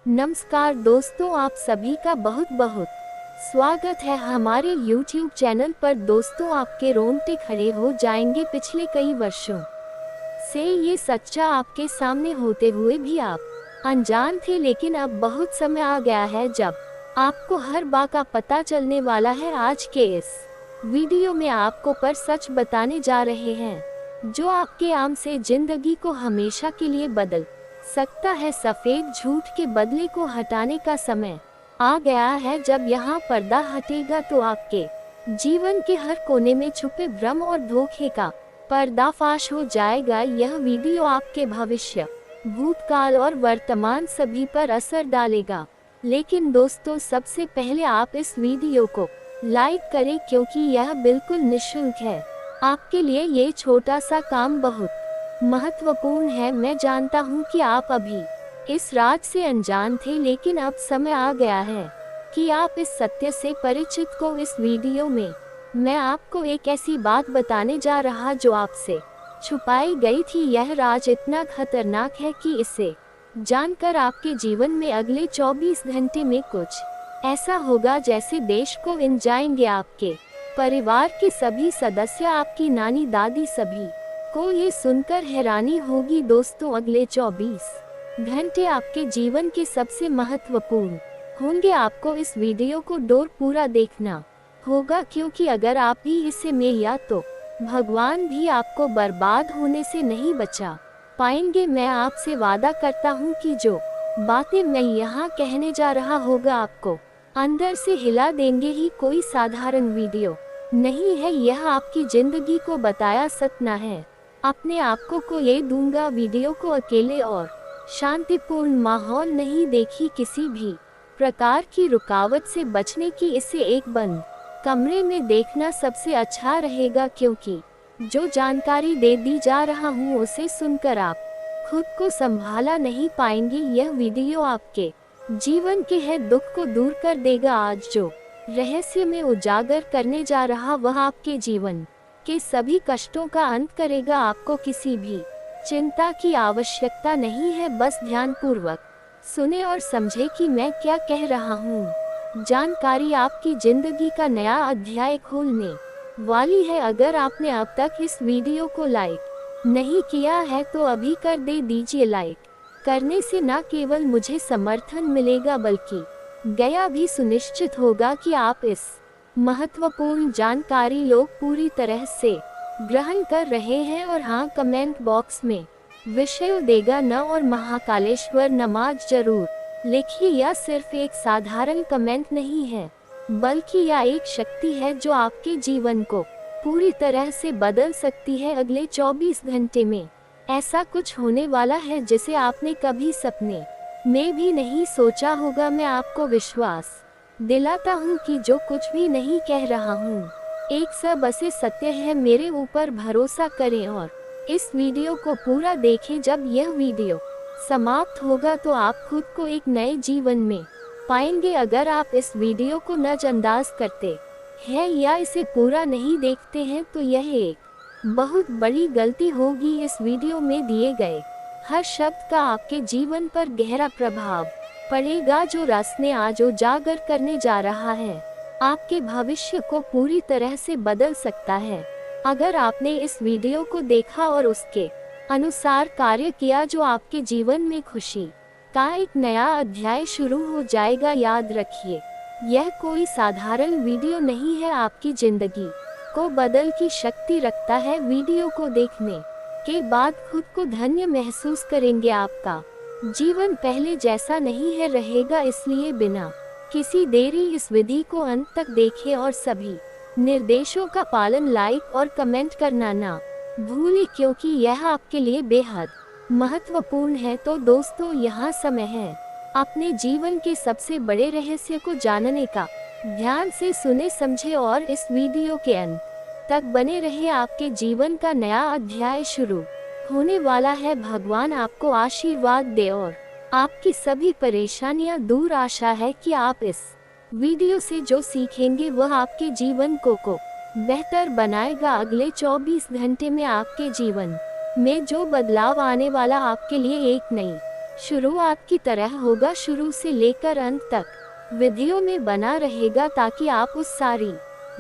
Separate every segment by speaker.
Speaker 1: नमस्कार दोस्तों, आप सभी का बहुत बहुत स्वागत है हमारे YouTube चैनल पर। दोस्तों, आपके रोंगटे खड़े हो जाएंगे। पिछले कई वर्षों से ये सच्चा आपके सामने होते हुए भी आप अनजान थे, लेकिन अब बहुत समय आ गया है जब आपको हर बात का पता चलने वाला है। आज के इस वीडियो में आपको पर सच बताने जा रहे हैं जो आपके आम से जिंदगी को हमेशा के लिए बदल सकता है। सफेद झूठ के बदले को हटाने का समय आ गया है। जब यहाँ पर्दा हटेगा तो आपके जीवन के हर कोने में छुपे भ्रम और धोखे का पर्दाफाश हो जाएगा। यह वीडियो आपके भविष्य, भूतकाल और वर्तमान सभी पर असर डालेगा। लेकिन दोस्तों, सबसे पहले आप इस वीडियो को लाइक करें, क्योंकि यह बिल्कुल निःशुल्क है। आपके लिए ये छोटा सा काम बहुत महत्वपूर्ण है। मैं जानता हूँ कि आप अभी इस राज से अनजान थे, लेकिन अब समय आ गया है कि आप इस सत्य से परिचित को। इस वीडियो में मैं आपको एक ऐसी बात बताने जा रहा जो आपसे छुपाई गई थी। यह राज इतना खतरनाक है कि इसे जानकर आपके जीवन में अगले 24 घंटे में कुछ ऐसा होगा जैसे देश को इन जाएंगे। आपके परिवार के सभी सदस्य, आपकी नानी दादी, सभी को ये सुनकर हैरानी होगी। दोस्तों, अगले 24 घंटे आपके जीवन के सबसे महत्वपूर्ण होंगे। आपको इस वीडियो को डोर पूरा देखना होगा, क्योंकि अगर आप भी इसे में या तो भगवान भी आपको बर्बाद होने से नहीं बचा पाएंगे। मैं आपसे वादा करता हूँ कि जो बातें मैं यहाँ कहने जा रहा होगा आपको अंदर से हिला देंगे ही। कोई साधारण वीडियो नहीं है, यह आपकी जिंदगी को बताया सपना है। अपने आपको को ये दूंगा। वीडियो को अकेले और शांतिपूर्ण माहौल नहीं देखी, किसी भी प्रकार की रुकावट से बचने की इसे एक बंद कमरे में देखना सबसे अच्छा रहेगा, क्योंकि जो जानकारी दे दी जा रहा हूँ उसे सुनकर आप खुद को संभाला नहीं पाएंगे। यह वीडियो आपके जीवन के है दुख को दूर कर देगा। आज जो रहस्य में उजागर करने जा रहा वह आपके जीवन के सभी कष्टों का अंत करेगा। आपको किसी भी चिंता की आवश्यकता नहीं है, बस ध्यानपूर्वक सुने और समझे कि मैं क्या कह रहा हूँ। जानकारी आपकी जिंदगी का नया अध्याय खोलने वाली है। अगर आपने अब तक इस वीडियो को लाइक नहीं किया है तो अभी कर दीजिए। लाइक करने से न केवल मुझे समर्थन मिलेगा, बल्कि गया भी सुनिश्चित होगा कि आप इस महत्वपूर्ण जानकारी लोग पूरी तरह से ग्रहण कर रहे हैं। और हाँ, कमेंट बॉक्स में विषय देगा न और महाकालेश्वर नमाज जरूर लिखिए। यह सिर्फ एक साधारण कमेंट नहीं है, बल्कि यह एक शक्ति है जो आपके जीवन को पूरी तरह से बदल सकती है। अगले 24 घंटे में ऐसा कुछ होने वाला है जिसे आपने कभी सपने में भी नहीं सोचा होगा। मैं आपको विश्वास दिलाता हूँ कि जो कुछ भी नहीं कह रहा हूँ एक सब असे सत्य है। मेरे ऊपर भरोसा करें और इस वीडियो को पूरा देखें। जब यह वीडियो समाप्त होगा तो आप खुद को एक नए जीवन में पाएंगे। अगर आप इस वीडियो को नजरअंदाज करते हैं या इसे पूरा नहीं देखते हैं तो यह एक बहुत बड़ी गलती होगी। इस वीडियो में दिए गए हर शब्द का आपके जीवन पर गहरा प्रभाव पड़ेगा। जो रास्ते आज उजागर करने जा रहा है आपके भविष्य को पूरी तरह से बदल सकता है। अगर आपने इस वीडियो को देखा और उसके अनुसार कार्य किया, जो आपके जीवन में खुशी का एक नया अध्याय शुरू हो जाएगा। याद रखिए, यह कोई साधारण वीडियो नहीं है, आपकी जिंदगी को बदल की शक्ति रखता है। वीडियो को देखने के बाद खुद को धन्य महसूस करेंगे। आपका जीवन पहले जैसा नहीं है रहेगा, इसलिए बिना किसी देरी इस विधि को अंत तक देखें और सभी निर्देशों का पालन, लाइक और कमेंट करना ना भूलें, क्योंकि यह आपके लिए बेहद महत्वपूर्ण है। तो दोस्तों, यहाँ समय है अपने जीवन के सबसे बड़े रहस्य को जानने का। ध्यान से सुने, समझे और इस वीडियो के अंत तक बने रहे। आपके जीवन का नया अध्याय शुरू होने वाला है। भगवान आपको आशीर्वाद दे और आपकी सभी परेशानियां दूर। आशा है कि आप इस वीडियो से जो सीखेंगे वह आपके जीवन को बेहतर बनाएगा। अगले 24 घंटे में आपके जीवन में जो बदलाव आने वाला आपके लिए एक नई शुरुआत की तरह होगा, शुरू से लेकर अंत तक विधियों में बना रहेगा ताकि आप उस सारी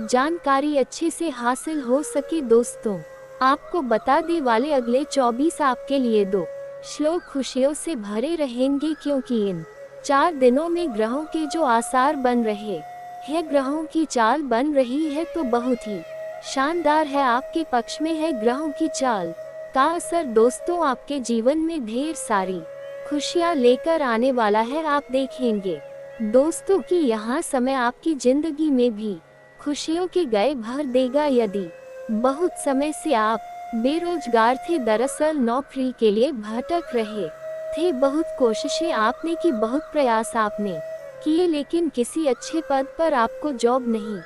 Speaker 1: जानकारी अच्छे से हासिल हो सके। दोस्तों, आपको बता दे वाले अगले 24 आपके लिए 2 श्लोक खुशियों से भरे रहेंगे, क्योंकि इन 4 दिनों में ग्रहों के जो आसार बन रहे हैं, ग्रहों की चाल बन रही है तो बहुत ही शानदार है, आपके पक्ष में है। ग्रहों की चाल का असर दोस्तों आपके जीवन में ढेर सारी खुशियां लेकर आने वाला है। आप देखेंगे दोस्तों कि यहाँ समय आपकी जिंदगी में भी खुशियों के गए भर देगा। यदि बहुत समय से आप बेरोजगार थे, दरअसल नौकरी के लिए भटक रहे थे, बहुत कोशिशें आपने की, बहुत प्रयास आपने किए, लेकिन किसी अच्छे पद पर आपको जॉब नहीं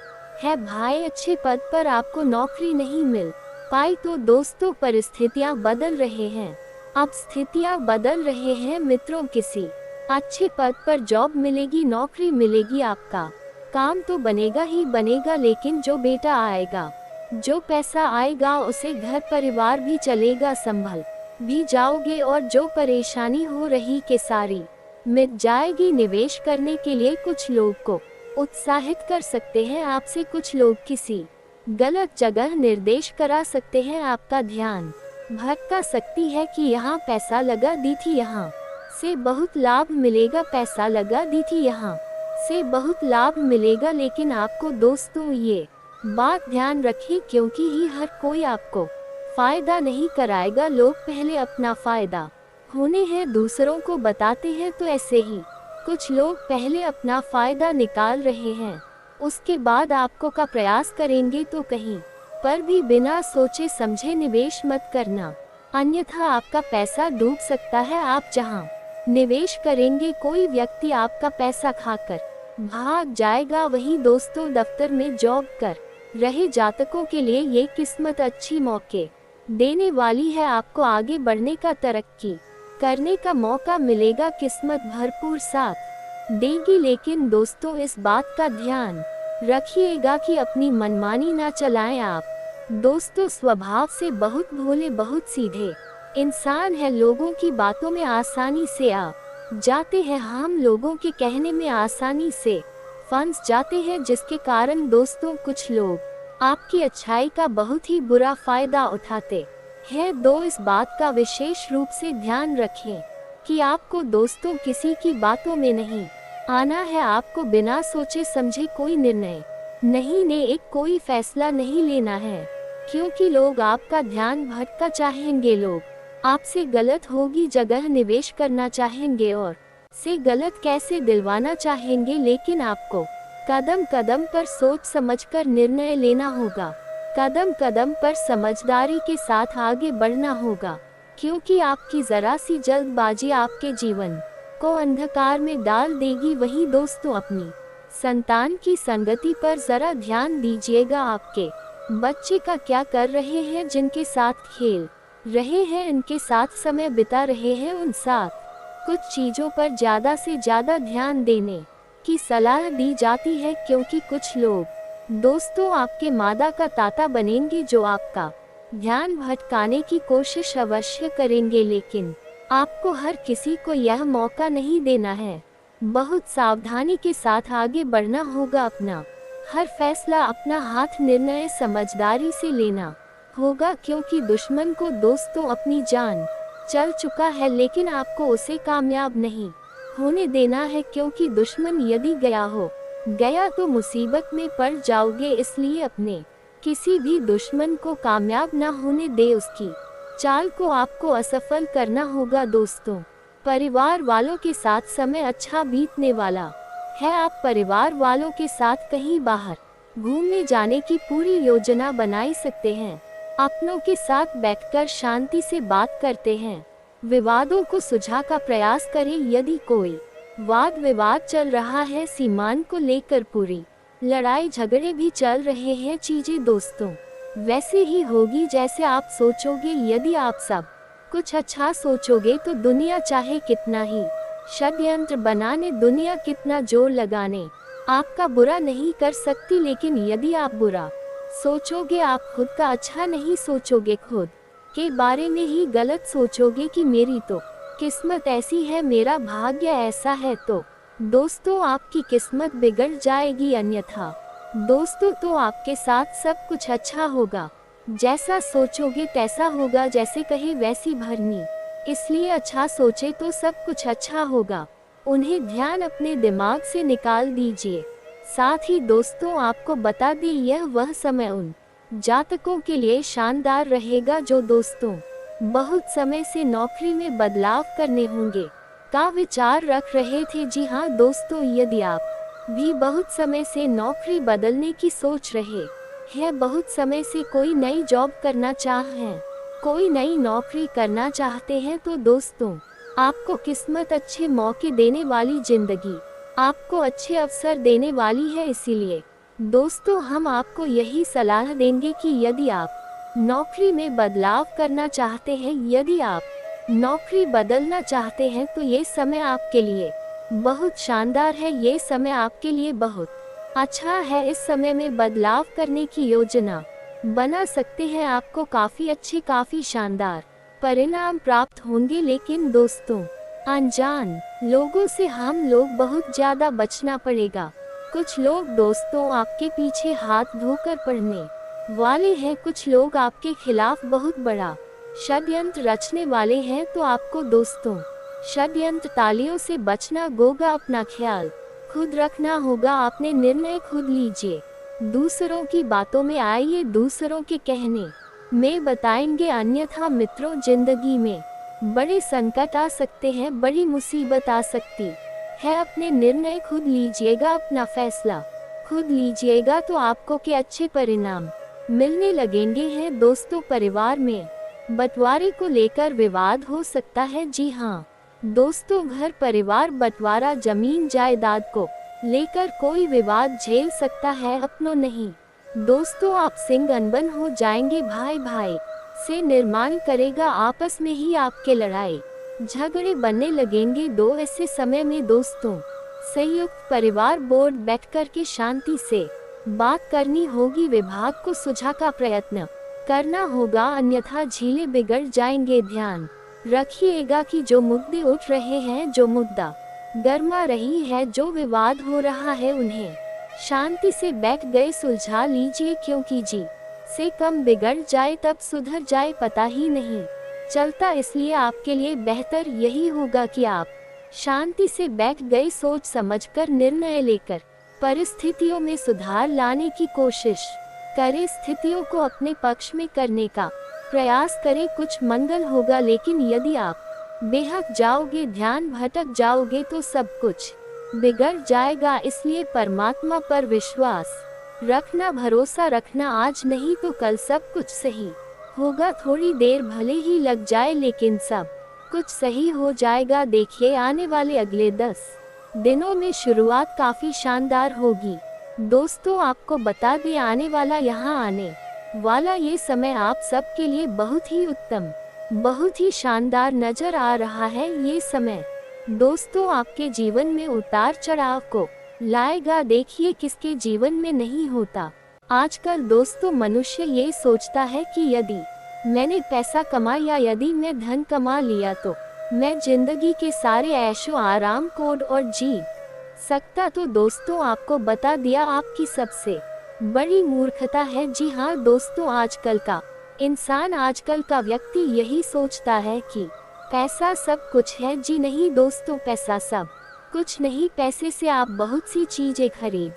Speaker 1: है भाई, अच्छे पद पर आपको नौकरी नहीं मिल पाई, तो दोस्तों परिस्थितियां बदल रहे हैं। अब स्थितियां बदल रहे हैं मित्रों, किसी अच्छे पद पर जॉब मिलेगी, नौकरी मिलेगी, आपका काम तो बनेगा ही बनेगा, लेकिन जो बेटा आएगा, जो पैसा आएगा, उसे घर परिवार भी चलेगा, संभल भी जाओगे, और जो परेशानी हो रही के सारी मिट जाएगी। निवेश करने के लिए कुछ लोग को उत्साहित कर सकते हैं आपसे, कुछ लोग किसी गलत जगह निर्देश करा सकते हैं, आपका ध्यान भटका सकती है कि यहाँ पैसा लगा दी थी, यहाँ से बहुत लाभ मिलेगा, पैसा लगा दी थी, यहाँ से बहुत लाभ मिलेगा। लेकिन आपको दोस्तों ये बात ध्यान रखिए, क्योंकि ही हर कोई आपको फायदा नहीं कराएगा, लोग पहले अपना फायदा होने हैं दूसरों को बताते हैं, तो ऐसे ही कुछ लोग पहले अपना फायदा निकाल रहे हैं, उसके बाद आपको का प्रयास करेंगे, तो कहीं पर भी बिना सोचे समझे निवेश मत करना, अन्यथा आपका पैसा डूब सकता है। आप जहां निवेश करेंगे, कोई व्यक्ति आपका पैसा खाकर भाग जाएगा। वही दोस्तों दफ्तर में जॉब कर रहे जातकों के लिए ये किस्मत अच्छी मौके देने वाली है, आपको आगे बढ़ने का, तरक्की करने का मौका मिलेगा, किस्मत भरपूर साथ देगी। लेकिन दोस्तों इस बात का ध्यान रखिएगा कि अपनी मनमानी ना चलाएं आप। दोस्तों स्वभाव से बहुत भोले, बहुत सीधे इंसान है, लोगों की बातों में आसानी से आ जाते हैं, हम लोगों के कहने में आसानी से फंस जाते हैं, जिसके कारण दोस्तों कुछ लोग आपकी अच्छाई का बहुत ही बुरा फायदा उठाते हैं। इस बात का विशेष रूप से ध्यान रखें कि आपको दोस्तों किसी की बातों में नहीं आना है, आपको बिना सोचे समझे कोई निर्णय नहीं कोई फैसला नहीं लेना है, क्योंकि लोग आपका ध्यान भटका चाहेंगे, लोग आपसे गलत होगी जगह निवेश करना चाहेंगे और से गलत कैसे दिलवाना चाहेंगे, लेकिन आपको कदम कदम पर सोच समझकर निर्णय लेना होगा, कदम कदम पर समझदारी के साथ आगे बढ़ना होगा, क्योंकि आपकी जरा सी जल्दबाजी आपके जीवन को अंधकार में डाल देगी। वही दोस्तों अपनी संतान की संगति पर जरा ध्यान दीजिएगा, आपके बच्चे का क्या कर रहे हैं, जिनके साथ खेल रहे हैं, इनके साथ समय बिता रहे हैं, उन साथ कुछ चीजों पर ज्यादा से ज्यादा ध्यान देने की सलाह दी जाती है, क्योंकि कुछ लोग दोस्तों आपके मादा का ताता बनेंगे, जो आपका ध्यान भटकाने की कोशिश अवश्य करेंगे, लेकिन आपको हर किसी को यह मौका नहीं देना है, बहुत सावधानी के साथ आगे बढ़ना होगा, अपना हर फैसला, अपना हाथ निर्णय समझदारी से लेना होगा, क्योंकि दुश्मन को दोस्तों अपनी जान चल चुका है, लेकिन आपको उसे कामयाब नहीं होने देना है, क्योंकि दुश्मन यदि गया तो मुसीबत में पड़ जाओगे। इसलिए अपने किसी भी दुश्मन को कामयाब न होने दे, उसकी चाल को आपको असफल करना होगा। दोस्तों परिवार वालों के साथ समय अच्छा बीतने वाला है, आप परिवार वालों के साथ कहीं बाहर घूमने जाने की पूरी योजना बना सकते हैं, अपनों के साथ बैठकर शांति से बात करते हैं, विवादों को सुलझा का प्रयास करें, यदि कोई वाद विवाद चल रहा है, सीमान को लेकर पूरी लड़ाई झगड़े भी चल रहे हैं, चीजें दोस्तों वैसे ही होगी जैसे आप सोचोगे। यदि आप सब कुछ अच्छा सोचोगे तो दुनिया चाहे कितना ही षड्यंत्र बनाने, दुनिया कितना जोर लगाने, आपका बुरा नहीं कर सकती, लेकिन यदि आप बुरा सोचोगे, आप खुद का अच्छा नहीं सोचोगे, खुद के बारे में ही गलत सोचोगे कि मेरी तो किस्मत ऐसी है, मेरा भाग्य ऐसा है। तो दोस्तों आपकी किस्मत बिगड़ जाएगी, अन्यथा दोस्तों तो आपके साथ सब कुछ अच्छा होगा। जैसा सोचोगे तैसा होगा, जैसे कहे वैसी भरनी। इसलिए अच्छा सोचे तो सब कुछ अच्छा होगा। उन्हें ध्यान अपने दिमाग से निकाल दीजिए। साथ ही दोस्तों आपको बता दें, यह वह समय उन जातकों के लिए शानदार रहेगा जो दोस्तों बहुत समय से नौकरी में बदलाव करने होंगे का विचार रख रहे थे। जी हाँ दोस्तों, यदि आप भी बहुत समय से नौकरी बदलने की सोच रहे हैं, बहुत समय से कोई नई जॉब करना हैं, कोई नई नौकरी करना चाहते हैं, तो दोस्तों आपको किस्मत अच्छे मौके देने वाली, जिंदगी आपको अच्छे अवसर देने वाली है। इसीलिए दोस्तों हम आपको यही सलाह देंगे कि यदि आप नौकरी में बदलाव करना चाहते हैं, यदि आप नौकरी बदलना चाहते हैं, तो ये समय आपके लिए बहुत शानदार है। ये समय आपके लिए बहुत अच्छा है। इस समय में बदलाव करने की योजना बना सकते हैं। आपको काफी अच्छे, काफी शानदार परिणाम प्राप्त होंगे। लेकिन दोस्तों अनजान लोगों से हम लोग बहुत ज्यादा बचना पड़ेगा। कुछ लोग दोस्तों आपके पीछे हाथ धोकर पड़ने वाले हैं। कुछ लोग आपके खिलाफ बहुत बड़ा षड्यंत्र रचने वाले हैं। तो आपको दोस्तों षड्यंत्र तालियों से बचना होगा। अपना ख्याल खुद रखना होगा। आपने निर्णय खुद लीजिए। दूसरों की बातों में आइए, दूसरों के कहने में बताएंगे, अन्यथा मित्रों जिंदगी में बड़े संकट आ सकते हैं, बड़ी मुसीबत आ सकती है। अपने निर्णय खुद लीजिएगा, अपना फैसला खुद लीजिएगा, तो आपको के अच्छे परिणाम मिलने लगेंगे हैं। दोस्तों परिवार में बंटवारे को लेकर विवाद हो सकता है। जी हाँ दोस्तों, घर परिवार बंटवारा, जमीन जायदाद को लेकर कोई विवाद झेल सकता है, अपनों नहीं। दोस्तों आपसी अनबन हो जाएंगे, भाई भाई से निर्माण करेगा, आपस में ही आपके लड़ाई झगड़े बनने लगेंगे। दो ऐसे समय में दोस्तों संयुक्त परिवार बोर्ड बैठकर के शांति से बात करनी होगी। विभाग को सुझाव का प्रयत्न करना होगा, अन्यथा झीले बिगड़ जाएंगे। ध्यान रखिएगा कि जो मुद्दे उठ रहे हैं, जो मुद्दा गर्मा रही है, जो विवाद हो रहा है, उन्हें शांति से बैठ गए सुलझा लीजिए, क्योंकि जी से कम बिगड़ जाए तब सुधर जाए पता ही नहीं चलता। इसलिए आपके लिए बेहतर यही होगा कि आप शांति से बैठ गए, सोच समझकर निर्णय लेकर परिस्थितियों में सुधार लाने की कोशिश करें, स्थितियों को अपने पक्ष में करने का प्रयास करें, कुछ मंगल होगा। लेकिन यदि आप बेहक जाओगे, ध्यान भटक जाओगे, तो सब कुछ बिगड़ जाएगा। इसलिए परमात्मा पर विश्वास रखना, भरोसा रखना, आज नहीं तो कल सब कुछ सही होगा। थोड़ी देर भले ही लग जाए, लेकिन सब कुछ सही हो जाएगा। देखिए आने वाले अगले 10 दिनों में शुरुआत काफी शानदार होगी। दोस्तों आपको बता दें, आने वाला ये समय आप सबके लिए बहुत ही उत्तम, बहुत ही शानदार नजर आ रहा है। ये समय दोस्तों आपके जीवन में उतार चढ़ाव को लाएगा। देखिए किसके जीवन में नहीं होता। आजकल दोस्तों मनुष्य ये सोचता है कि यदि मैंने पैसा कमाया, यदि मैं धन कमा लिया, तो मैं जिंदगी के सारे ऐशो आराम कोड और जी सकता। तो दोस्तों आपको बता दिया, आपकी सबसे बड़ी मूर्खता है। जी हाँ दोस्तों, आजकल का इंसान, आजकल का व्यक्ति यही सोचता है कि पैसा सब कुछ है। जी नहीं दोस्तों, पैसा सब कुछ नहीं। पैसे से आप बहुत सी चीजें खरीद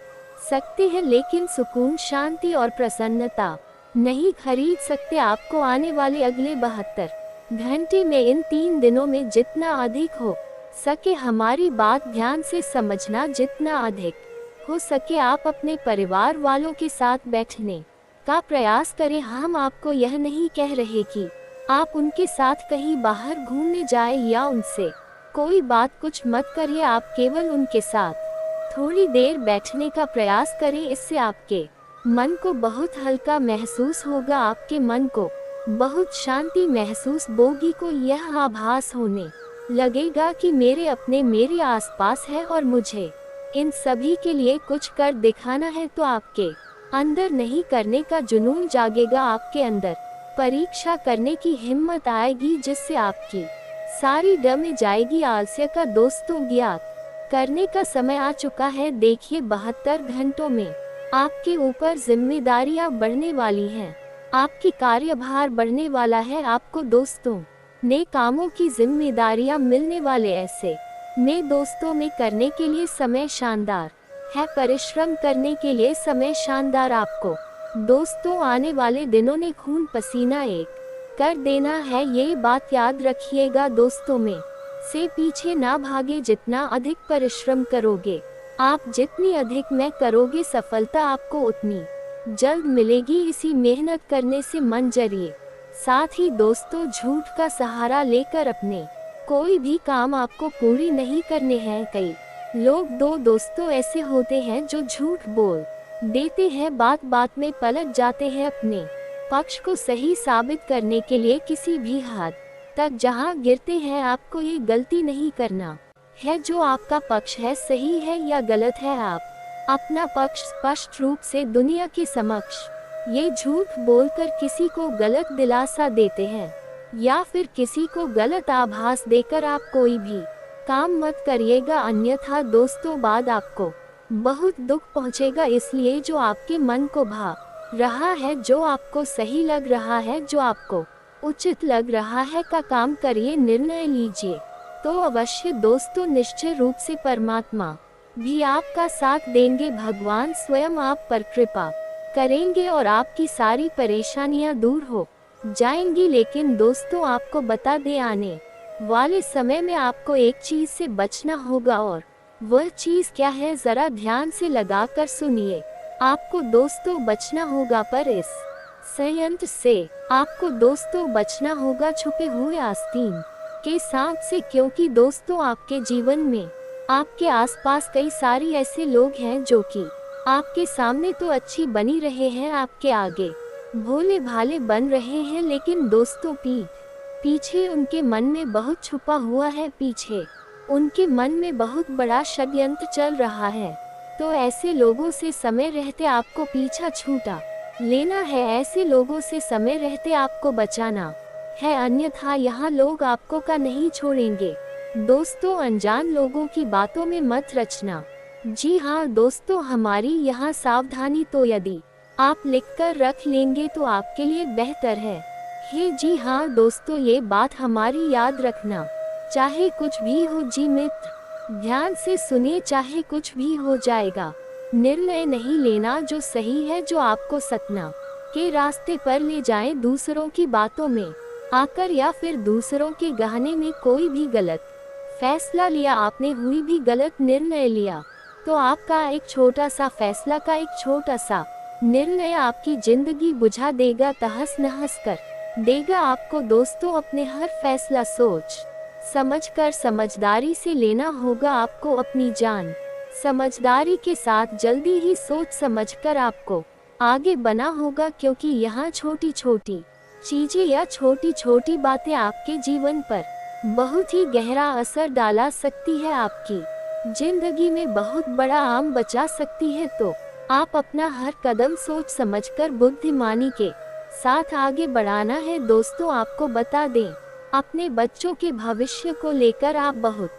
Speaker 1: सकते हैं, लेकिन सुकून, शांति और प्रसन्नता नहीं खरीद सकते। आपको आने वाले अगले 72 घंटे में, इन 3 दिनों में जितना अधिक हो सके हमारी बात ध्यान से समझना, जितना अधिक हो सके आप अपने परिवार वालों के साथ बैठने का प्रयास करें। हम आपको यह नहीं कह रहे कि आप उनके साथ कहीं बाहर घूमने जाए या उनसे कोई बात कुछ मत करिए। आप केवल उनके साथ थोड़ी देर बैठने का प्रयास करें, इससे आपके मन को बहुत हल्का महसूस होगा, आपके मन को बहुत शांति महसूस होगी। को यह आभास होने लगेगा कि मेरे अपने मेरे आसपास है और मुझे इन सभी के लिए कुछ कर दिखाना है। तो आपके अंदर नहीं करने का जुनून जागेगा, आपके अंदर परीक्षा करने की हिम्मत आएगी, जिससे आपकी सारी डमे जाएगी आलस्य का दोस्तों ज्ञात करने का समय आ चुका है। देखिए 72 घंटों में आपके ऊपर जिम्मेदारियां बढ़ने वाली हैं। आपकी कार्यभार बढ़ने वाला है। आपको दोस्तों नए कामों की जिम्मेदारियां मिलने वाले ऐसे नए दोस्तों में करने के लिए समय शानदार है। परिश्रम करने के लिए समय शानदार आपको दोस्तों आने वाले दिनों ने खून पसीना एक कर देना है। ये बात याद रखिएगा दोस्तों में से पीछे ना भागे। जितना अधिक परिश्रम करोगे आप, जितनी अधिक में करोगे, सफलता आपको उतनी जल्द मिलेगी। इसी मेहनत करने से मन जरिए। साथ ही दोस्तों झूठ का सहारा लेकर अपने कोई भी काम आपको पूरी नहीं करने हैं। कई लोग दो दोस्तों ऐसे होते हैं जो झूठ बोल देते हैं, बात बात में पलट जाते हैं अपने पक्ष को सही साबित करने के लिए। किसी भी हद तक जहां गिरते हैं आपको ये गलती नहीं करना है जो आपका पक्ष है सही है या गलत है। आप अपना पक्ष स्पष्ट रूप से दुनिया के समक्ष ये झूठ बोलकर किसी को गलत दिलासा देते हैं या फिर किसी को गलत आभास देकर आप कोई भी काम मत करिएगा, अन्यथा दोस्तों बाद आपको बहुत दुख पहुंचेगा। इसलिए जो आपके मन को भा रहा है, जो आपको सही लग रहा है, जो आपको उचित लग रहा है का काम करिए, निर्णय लीजिए तो अवश्य दोस्तों निश्चय रूप से परमात्मा भी आपका साथ देंगे। भगवान स्वयं आप पर कृपा करेंगे और आपकी सारी परेशानियां दूर हो जाएंगी। लेकिन दोस्तों आपको बता दें, आने वाले समय में आपको एक चीज से बचना होगा और वह चीज क्या है जरा ध्यान से लगाकर सुनिए। आपको दोस्तों बचना होगा पर इस संयंत्र से आपको दोस्तों बचना होगा छुपे हुए आस्तीन के सांप से, क्योंकि दोस्तों आपके जीवन में आपके आसपास कई सारी ऐसे लोग हैं जो कि आपके सामने तो अच्छी बनी रहे हैं, आपके आगे भोले भाले बन रहे हैं, लेकिन दोस्तों पीछे उनके मन में बहुत छुपा हुआ है, पीछे उनके मन में बहुत बड़ा षड्यंत्र चल रहा है। तो ऐसे लोगों से समय रहते आपको पीछा छूटा लेना है, ऐसे लोगों से समय रहते आपको बचाना है, अन्यथा यहाँ लोग आपको का नहीं छोड़ेंगे। दोस्तों अनजान लोगों की बातों में मत रचना। जी हाँ दोस्तों, हमारी यहाँ सावधानी तो यदि आप लिखकर रख लेंगे तो आपके लिए बेहतर है। जी हाँ दोस्तों, ये बात हमारी याद रखना, चाहे कुछ भी हो जी मित्र, ध्यान से सुनिए, चाहे कुछ भी हो जाएगा। निर्णय नहीं लेना जो सही है, जो आपको सपना के रास्ते पर ले जाए, दूसरों की बातों में आकर या फिर दूसरों के गहने में कोई भी गलत फैसला लिया आपने, हुई भी गलत निर्णय लिया तो आपका एक छोटा सा फैसला का एक छोटा सा निर्णय आपकी जिंदगी बुझा देगा, तहस नहस कर देगा आपको। दोस्तों अपने हर फैसला सोच समझकर समझदारी से लेना होगा आपको, अपनी जान समझदारी के साथ जल्दी ही सोच समझकर आपको आगे बना होगा, क्योंकि यहाँ छोटी छोटी चीजें या छोटी छोटी बातें आपके जीवन पर बहुत ही गहरा असर डाला सकती है, आपकी जिंदगी में बहुत बड़ा आम बचा सकती है। तो आप अपना हर कदम सोच समझकर बुद्धिमानी के साथ आगे बढ़ाना है। दोस्तों आपको बता दें, अपने बच्चों के भविष्य को लेकर आप बहुत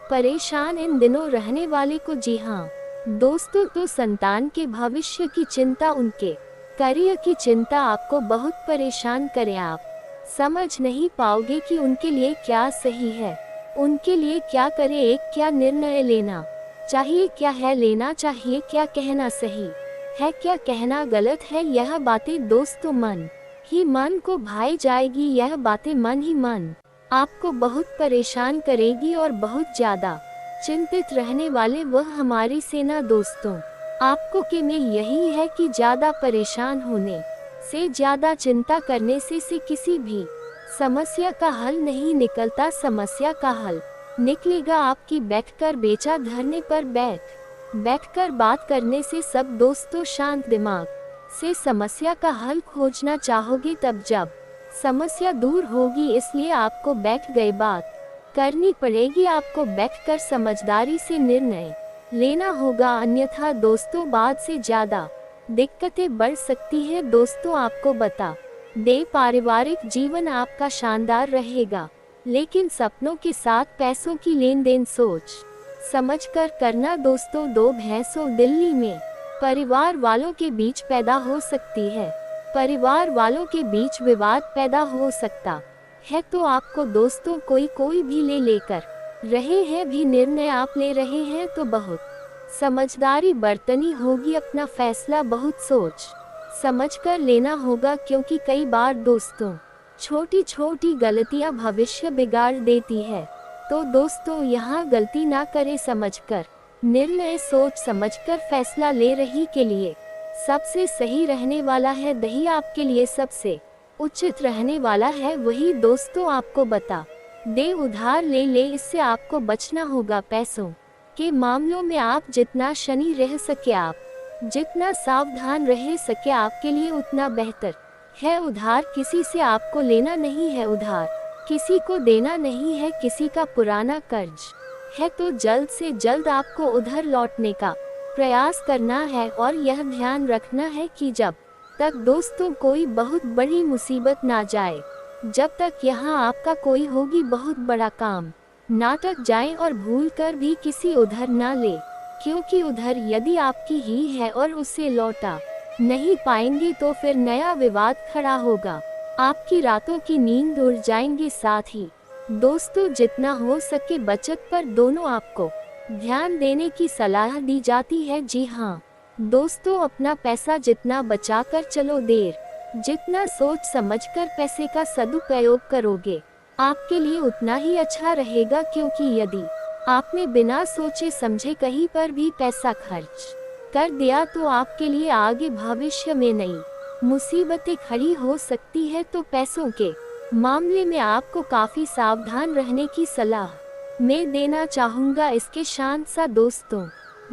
Speaker 1: परेशान इन दिनों रहने वाले को, जी हाँ दोस्तों, तो संतान के भविष्य की चिंता, उनके करियर की चिंता आपको बहुत परेशान करे। आप समझ नहीं पाओगे कि उनके लिए क्या सही है, उनके लिए क्या करे, एक क्या निर्णय लेना चाहिए, क्या है लेना चाहिए, क्या कहना सही है, क्या कहना गलत है। यह बातें दोस्तों मन ही मन को भाई जाएगी, यह बातें मन ही मन आपको बहुत परेशान करेगी और बहुत ज्यादा चिंतित रहने वाले वह हमारी सेना। दोस्तों आपको के में यही है कि ज्यादा परेशान होने से, ज्यादा चिंता करने से किसी भी समस्या का हल नहीं निकलता, समस्या का हल निकलेगा आपकी बैठकर बेचा धरने पर बैठकर बात करने से। सब दोस्तों शांत दिमाग से समस्या का हल खोजना चाहोगे, तब जब समस्या दूर होगी, इसलिए आपको बैठ गए बात करनी पड़ेगी, आपको बैठकर समझदारी से निर्णय लेना होगा, अन्यथा दोस्तों बाद से ज्यादा दिक्कतें बढ़ सकती है। दोस्तों आपको बता दे, पारिवारिक जीवन आपका शानदार रहेगा, लेकिन सपनों के साथ पैसों की लेन देन सोच समझकर करना दोस्तों। दो भैंसों दिल्ली में परिवार वालों के बीच पैदा हो सकती है। परिवार वालों के बीच विवाद पैदा हो सकता है, तो आपको दोस्तों कोई भी लेकर रहे हैं भी निर्णय आप ले रहे हैं तो बहुत समझदारी बरतनी होगी। अपना फैसला बहुत सोच समझकर लेना होगा, क्योंकि कई बार दोस्तों छोटी छोटी गलतियां भविष्य बिगाड़ देती है। तो दोस्तों यहाँ गलती ना करें, समझकर निर्णय सोच समझकर फैसला ले रही के लिए सबसे सही रहने वाला है। दही आपके लिए सबसे उचित रहने वाला है, वही दोस्तों आपको बता दे। उधार ले इससे आपको बचना होगा। पैसों के मामलों में आप जितना शनि रह सके, आप जितना सावधान रह सके आपके लिए उतना बेहतर है। उधार किसी से आपको लेना नहीं है, उधार किसी को देना नहीं है। किसी का पुराना कर्ज है तो जल्द से जल्द आपको उधर लौटने का प्रयास करना है। और यह ध्यान रखना है कि जब तक दोस्तों कोई बहुत बड़ी मुसीबत ना जाए, जब तक यहाँ आपका कोई होगी बहुत बड़ा काम नाटक जाए और भूल कर भी किसी उधर ना ले, क्योंकि उधर यदि आपकी ही है और उसे लौटा नहीं पाएंगे तो फिर नया विवाद खड़ा होगा। आपकी रातों की नींद उड़ जाएंगे। साथ ही दोस्तों जितना हो सके बचत पर दोनों आपको ध्यान देने की सलाह दी जाती है। जी हाँ दोस्तों, अपना पैसा जितना बचाकर चलो, देर जितना सोच समझकर पैसे का सदुपयोग करोगे आपके लिए उतना ही अच्छा रहेगा। क्योंकि यदि आपने बिना सोचे समझे कहीं पर भी पैसा खर्च कर दिया तो आपके लिए आगे भविष्य में नई मुसीबतें खड़ी हो सकती है। तो पैसों के मामले में आपको काफी सावधान रहने की सलाह मैं देना चाहूँगा। इसके शांत सा दोस्तों,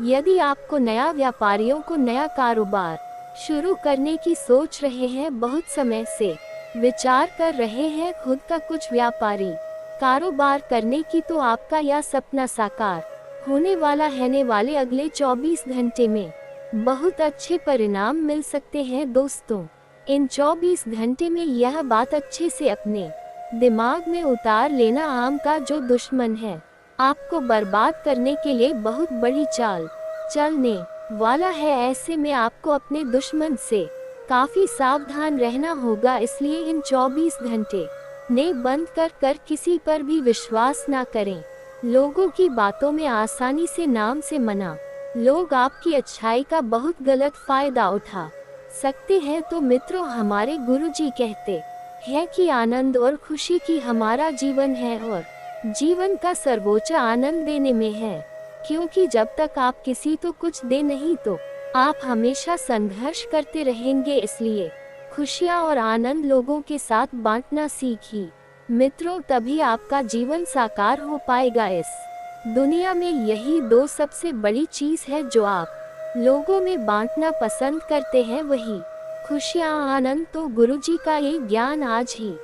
Speaker 1: यदि आपको नया व्यापारियों को नया कारोबार शुरू करने की सोच रहे हैं, बहुत समय से विचार कर रहे हैं खुद का कुछ व्यापारी कारोबार करने की, तो आपका यह सपना साकार होने वाला है। वाले अगले 24 घंटे में बहुत अच्छे परिणाम मिल सकते हैं दोस्तों। इन 24 घंटे में यह बात अच्छे से अपने दिमाग में उतार लेना, आम का जो दुश्मन है आपको बर्बाद करने के लिए बहुत बड़ी चाल चलने वाला है। ऐसे में आपको अपने दुश्मन से काफी सावधान रहना होगा। इसलिए इन 24 घंटे ने बंद कर किसी पर भी विश्वास ना करें। लोगों की बातों में आसानी से नाम से मना, लोग आपकी अच्छाई का बहुत गलत फायदा उठा सकते हैं। तो मित्रों, हमारे गुरुजी कहते हैं कि आनंद और खुशी की हमारा जीवन है और जीवन का सर्वोच्च आनंद देने में है। क्योंकि जब तक आप किसी को कुछ दे नहीं तो आप हमेशा संघर्ष करते रहेंगे। इसलिए खुशियाँ और आनंद लोगों के साथ बांटना सीखिए मित्रों, तभी आपका जीवन साकार हो पाएगा। इस दुनिया में यही दो सबसे बड़ी चीज है जो आप लोगों में बांटना पसंद करते हैं, वही खुशियाँ आनंद। तो गुरुजी का ये ज्ञान आज ही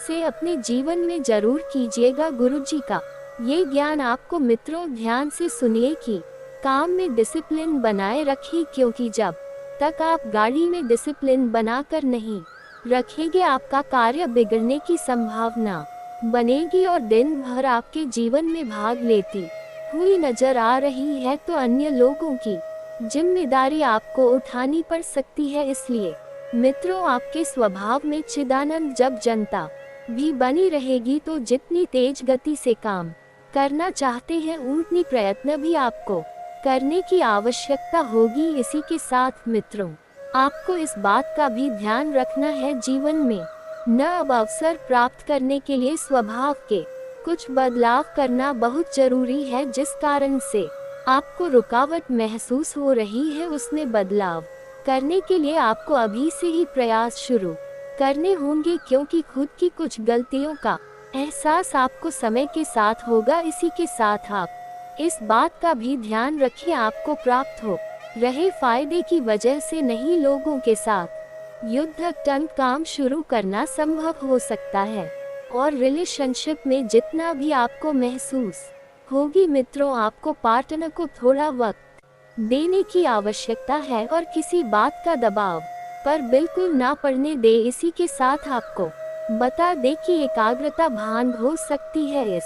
Speaker 1: से अपने जीवन में जरूर कीजिएगा। गुरुजी का ये ज्ञान आपको मित्रों ध्यान से सुनिए कि काम में डिसिप्लिन बनाए रखिए, क्योंकि जब तक आप गाड़ी में डिसिप्लिन बनाकर नहीं रखेंगे आपका कार्य बिगड़ने की संभावना बनेगी और दिन भर आपके जीवन में भाग लेती हुई नजर आ रही है तो अन्य लोगों की जिम्मेदारी आपको उठानी पड़ सकती है। इसलिए मित्रों, आपके स्वभाव में चिदानंद जब जनता भी बनी रहेगी तो जितनी तेज गति से काम करना चाहते हैं उतनी प्रयत्न भी आपको करने की आवश्यकता होगी। इसी के साथ मित्रों, आपको इस बात का भी ध्यान रखना है जीवन में न अब अवसर प्राप्त करने के लिए स्वभाव के कुछ बदलाव करना बहुत जरूरी है। जिस कारण से आपको रुकावट महसूस हो रही है उसमें बदलाव करने के लिए आपको अभी से ही प्रयास शुरू करने होंगे, क्योंकि खुद की कुछ गलतियों का एहसास आपको समय के साथ होगा। इसी के साथ आप इस बात का भी ध्यान रखिए, आपको प्राप्त हो रहे फायदे की वजह से नहीं लोगों के साथ युद्धक काम शुरू करना संभव हो सकता है। और रिलेशनशिप में जितना भी आपको महसूस होगी मित्रों, आपको पार्टनर को थोड़ा वक्त देने की आवश्यकता है और किसी बात का दबाव पर बिल्कुल ना पड़ने दे। इसी के साथ आपको बता दे कि एकाग्रता भांग हो सकती है, इस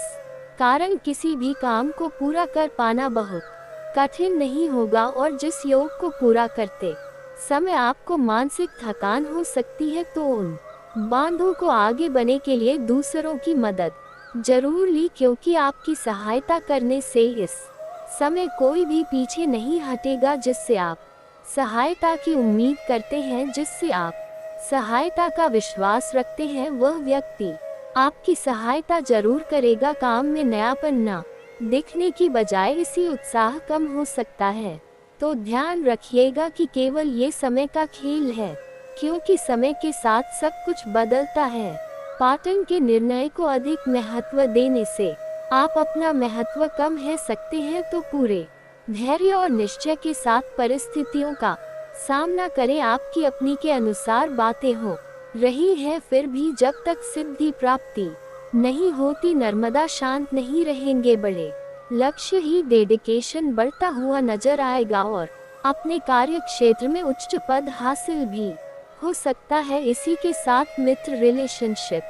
Speaker 1: कारण किसी भी काम को पूरा कर पाना बहुत कठिन नहीं होगा और जिस योग को पूरा करते समय आपको मानसिक थकान हो सकती है तो उन बांधों को आगे बढ़ने के लिए दूसरों की मदद जरूर ली, क्योंकि आपकी सहायता करने से इस समय कोई भी पीछे नहीं हटेगा। जिससे आप सहायता की उम्मीद करते हैं, जिससे आप सहायता का विश्वास रखते हैं, वह व्यक्ति आपकी सहायता जरूर करेगा। काम में नयापन न दिखने की बजाय इसी उत्साह कम हो सकता है, तो ध्यान रखिएगा कि केवल ये समय का खेल है, क्योंकि समय के साथ सब कुछ बदलता है। पाटन के निर्णय को अधिक महत्व देने से आप अपना महत्व कम है सकते हैं, तो पूरे धैर्य और निश्चय के साथ परिस्थितियों का सामना करें। आपकी अपनी के अनुसार बातें हो रही है, फिर भी जब तक सिद्धि प्राप्ति नहीं होती नर्मदा शांत नहीं रहेंगे। बड़े लक्ष्य ही डेडिकेशन बढ़ता हुआ नजर आएगा और अपने कार्य क्षेत्र में उच्च पद हासिल भी हो सकता है। इसी के साथ मित्र रिलेशनशिप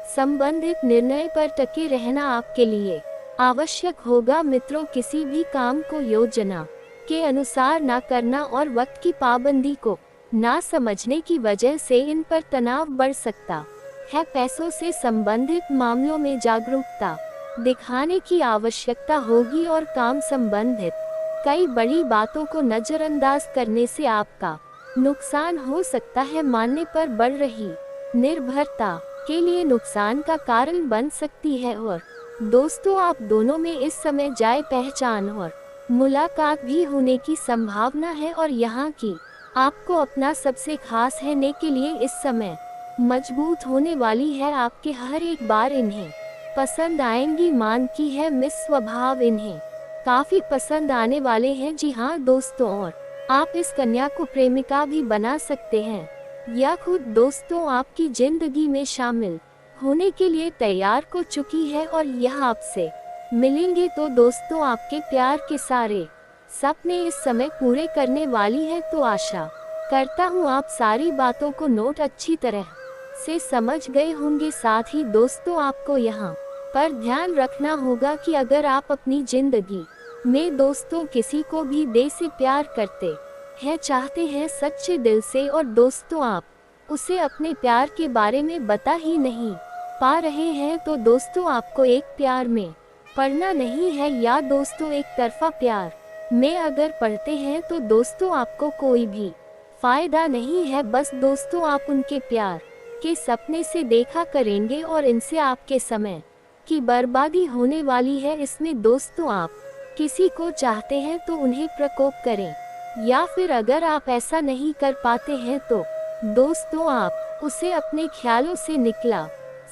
Speaker 1: संबंधित निर्णय पर टके रहना आपके लिए आवश्यक होगा। मित्रों, किसी भी काम को योजना के अनुसार ना करना और वक्त की पाबंदी को ना समझने की वजह से इन पर तनाव बढ़ सकता है। पैसों से संबंधित मामलों में जागरूकता दिखाने की आवश्यकता होगी और काम संबंधित कई बड़ी बातों को नजरअंदाज करने से आपका नुकसान हो सकता है। मानने पर बढ़ रही निर्भरता के लिए नुकसान का कारण बन सकती है। और दोस्तों, आप दोनों में इस समय जाए पहचान और मुलाकात भी होने की संभावना है और यहाँ की आपको अपना सबसे खास है के लिए इस समय मजबूत होने वाली है। आपके हर एक बार इन्हें पसंद आएंगी। मान की है मिस स्वभाव इन्हें काफी पसंद आने वाले हैं। जी हाँ दोस्तों, और आप इस कन्या को प्रेमिका भी बना सकते हैं या खुद दोस्तों आपकी जिंदगी में शामिल होने के लिए तैयार हो चुकी है और यह आपसे मिलेंगे तो दोस्तों आपके प्यार के सारे सपने इस समय पूरे करने वाली है। तो आशा करता हूँ आप सारी बातों को नोट अच्छी तरह से समझ गए होंगे। साथ ही दोस्तों, आपको यहाँ पर ध्यान रखना होगा कि अगर आप अपनी जिंदगी में दोस्तों किसी को भी दिल से प्यार करते हैं, चाहते हैं सच्चे दिल से, और दोस्तों आप उसे अपने प्यार के बारे में बता ही नहीं पा रहे हैं, तो दोस्तों आपको एक प्यार में पढ़ना नहीं है या दोस्तों एक तरफा प्यार में अगर पढ़ते हैं तो दोस्तों आपको कोई भी फायदा नहीं है। बस दोस्तों आप उनके प्यार के सपने से देखा करेंगे और इनसे आपके समय की बर्बादी होने वाली है। इसमें दोस्तों आप किसी को चाहते हैं तो उन्हें प्रकोप करें, या फिर अगर आप ऐसा नहीं कर पाते हैं तो दोस्तों आप उसे अपने ख्यालों से निकला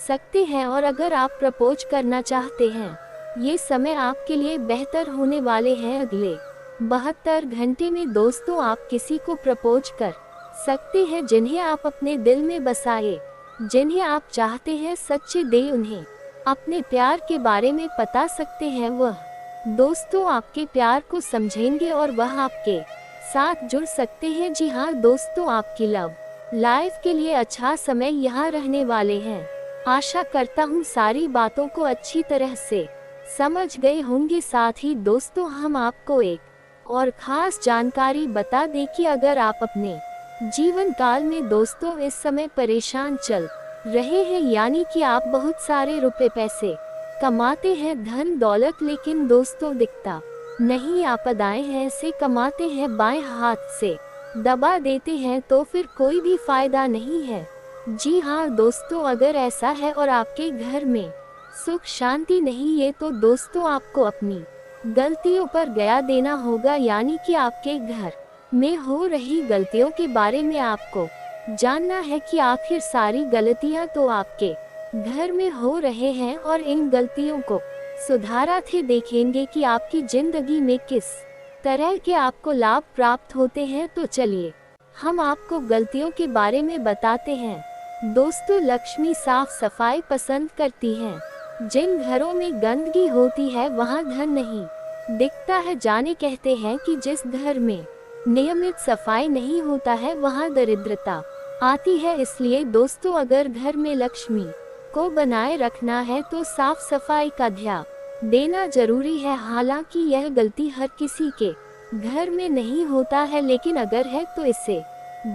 Speaker 1: सकते हैं। और अगर आप प्रपोज करना चाहते हैं, ये समय आपके लिए बेहतर होने वाले हैं। अगले 72 घंटे में दोस्तों आप किसी को प्रपोज कर सकते हैं जिन्हें आप अपने दिल में बसाए, जिन्हें आप चाहते हैं सच्चे दे, उन्हें अपने प्यार के बारे में बता सकते हैं। वह दोस्तों आपके प्यार को समझेंगे और वह आपके साथ जुड़ सकते हैं। जी हाँ दोस्तों, आपकी लव लाइफ के लिए अच्छा समय यहाँ रहने वाले हैं। आशा करता हूँ सारी बातों को अच्छी तरह से समझ गए होंगे। साथ ही दोस्तों, हम आपको एक और खास जानकारी बता दें कि अगर आप अपने जीवन काल में दोस्तों इस समय परेशान चल रहे हैं, यानी कि आप बहुत सारे रुपए पैसे कमाते हैं, धन दौलत, लेकिन दोस्तों दिखता नहीं, आपदाएं हैं से कमाते हैं, बाएं हाथ से दबा देते हैं, तो फिर कोई भी फायदा नहीं है। जी हाँ दोस्तों, अगर ऐसा है और आपके घर में सुख शांति नहीं है तो दोस्तों आपको अपनी गलतियों पर गया देना होगा, यानी कि आपके घर में हो रही गलतियों के बारे में आपको जानना है कि आखिर सारी गलतियां तो आपके घर में हो रहे हैं और इन गलतियों को सुधारा थे। देखेंगे कि आपकी जिंदगी में किस तरह के आपको लाभ प्राप्त होते हैं। तो चलिए हम आपको गलतियों के बारे में बताते हैं। दोस्तों, लक्ष्मी साफ सफाई पसंद करती हैं। जिन घरों में गंदगी होती है वहाँ धन नहीं दिखता है। जाने कहते हैं कि जिस घर में नियमित सफाई नहीं होता है वहाँ दरिद्रता आती है। इसलिए दोस्तों, अगर घर में लक्ष्मी को बनाए रखना है तो साफ सफाई का ध्यान देना जरूरी है। हालांकि यह गलती हर किसी के घर में नहीं होता है, लेकिन अगर है तो इसे